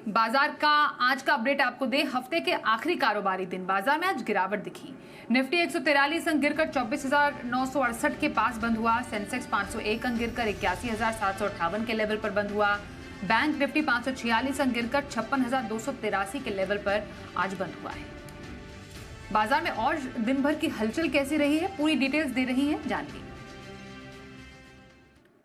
बाजार का आज का अपडेट आपको दे। हफ्ते के आखिरी कारोबारी दिन बाजार में आज गिरावट दिखी। निफ्टी 143 अंक गिरकर 24,968 के पास बंद हुआ। सेंसेक्स 501 अंक गिरकर 81,758 के लेवल पर बंद हुआ। बैंक निफ्टी 546 अंक गिरकर 56,283 के लेवल पर आज बंद हुआ है। बाजार में और दिन भर की हलचल कैसी रही है, पूरी डिटेल्स दे रही है जानवी।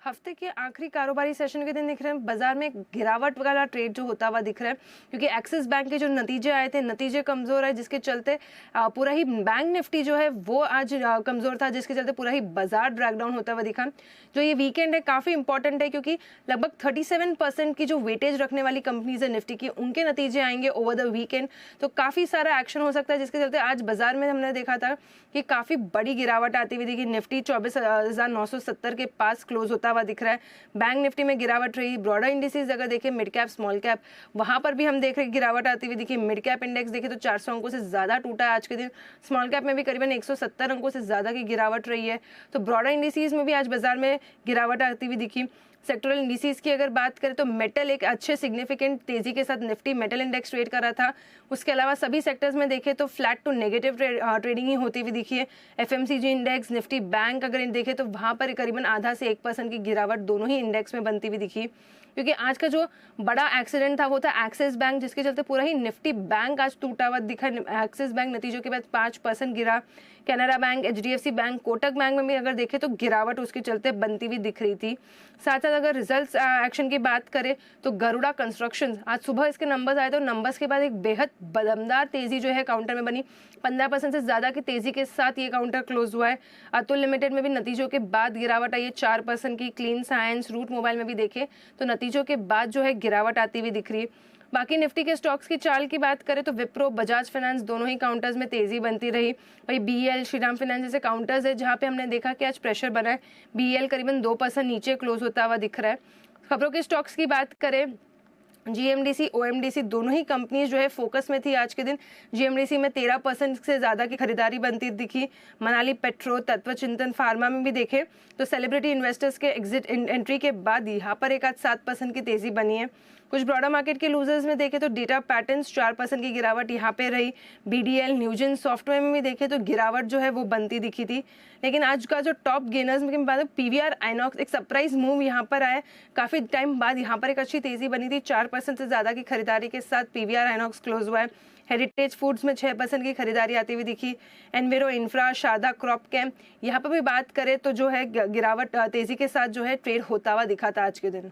हफ्ते के आखिरी कारोबारी सेशन के दिन दिख रहे हैं बाजार में गिरावट वाला ट्रेड जो होता हुआ दिख रहा है, क्योंकि एक्सिस बैंक के जो नतीजे आए थे, नतीजे कमजोर है, जिसके चलते पूरा ही बैंक निफ्टी जो है वो आज कमजोर था, जिसके चलते पूरा ही बाजार ड्रैग डाउन होता हुआ दिखा। जो ये वीकेंड है काफी इंपॉर्टेंट है, क्योंकि लगभग 37% की जो वेटेज रखने वाली कंपनीज है निफ्टी की, उनके नतीजे आएंगे ओवर द वीकेंड। तो काफी सारा एक्शन हो सकता है, जिसके चलते आज बाजार में हमने देखा था कि काफी बड़ी गिरावट आती हुई दिखी। निफ्टी 24,970 के पास क्लोज होता हुआ दिख रहा है। बैंक निफ्टी में गिरावट रही। ब्रॉडर इंडिसेस अगर देखें, मिड कैप स्मॉल कैप, वहां पर भी हम देख रहे हैं गिरावट आती हुई दिखी। मिड कैप इंडेक्स देखें तो 400 अंकों से ज्यादा टूटा है आज के दिन। स्मॉल कैप में भी करीबन 170 अंकों से ज्यादा की गिरावट रही है। तो ब्रॉडर इंडिसेस में भी आज बाजार में गिरावट आती हुई दिखी। सेक्टोरल इंडिसेस की अगर बात करें तो मेटल एक अच्छे सिग्निफिकेंट तेजी के साथ निफ्टी मेटल इंडेक्स ट्रेड कर रहा था। उसके अलावा सभी सेक्टर्स में देखें तो फ्लैट टू नेगेटिव ट्रेडिंग ही होती हुई दिखी है। एफएमसीजी इंडेक्स, निफ्टी बैंक अगर देखें तो वहां पर करीबन आधा से 1% की गिरावट दोनों ही इंडेक्स में बनती हुई दिखी। क्योंकि आज का जो बड़ा एक्सीडेंट था वो था एक्सिस बैंक, जिसके चलते पूरा ही निफ्टी बैंक आज टूटा हुआ दिखा। एक्सिस बैंक नतीजों के बाद 5% गिरा। Canara bank, HDFC bank, Kotak bank में भी अगर देखें तो गिरावट उसके चलते बनती हुई दिख रही थी। साथ साथ अगर रिजल्ट्स एक्शन की बात करें तो गरुड़ा कंस्ट्रक्शन, आज सुबह इसके नंबर्स आए तो नंबर्स के बाद एक बेहद दमदार तेजी जो है काउंटर में बनी। 15% से ज्यादा की तेजी के साथ ये काउंटर क्लोज हुआ है। अतुल लिमिटेड में भी नतीजों के बाद गिरावट आई है 4% की। क्लीन साइंस, रूट मोबाइल में भी देखें तो नतीजों के बाद जो है गिरावट आती हुई दिख रही है। बाकी निफ्टी के स्टॉक्स की चाल की बात करें तो विप्रो, बजाज फाइनेंस दोनों ही काउंटर्स में तेजी बनती रही। वही बीएल, श्रीराम फाइनेंस जैसे काउंटर्स है जहां पे हमने देखा कि आज प्रेशर बना है। बीएल करीबन 2% नीचे क्लोज होता हुआ दिख रहा है। खबरों के स्टॉक्स की बात करें, जीएमडीसी, ओएमडीसी दोनों ही कंपनीज जो है फोकस में थी आज के दिन। जीएमडीसी में 13% से ज्यादा की खरीदारी बनती दिखी। मनाली पेट्रो, तत्व चिंतन, फार्मा में भी देखें तो सेलिब्रिटी इन्वेस्टर्स के एग्जिट एंट्री के बाद यहाँ पर एक आज 7% की तेजी बनी है। कुछ ब्रॉडर मार्केट के लूजर्स में देखें तो डेटा पैटर्न्स 4% की गिरावट यहाँ पे रही। बीडीएल, न्यूजन सॉफ्टवेयर में भी देखें तो गिरावट जो है वो बनती दिखी थी। लेकिन आज का जो टॉप गेनर्स में बात है, पीवीआर आइनॉक्स एक सरप्राइज मूव यहाँ पर आया। काफी टाइम बाद यहाँ पर एक अच्छी तेजी बनी थी। 4% से ज्यादा की खरीदारी के साथ पीवीआर आइनॉक्स क्लोज हुआ है। हेरिटेज फूड्स में 6% की खरीदारी आती हुई दिखी। एनवेरो इंफ्रा, शारदा क्रॉप कैम, यहाँ पर भी बात करें तो जो है गिरावट तेजी के साथ जो है ट्रेड होता हुआ दिखा था आज के दिन।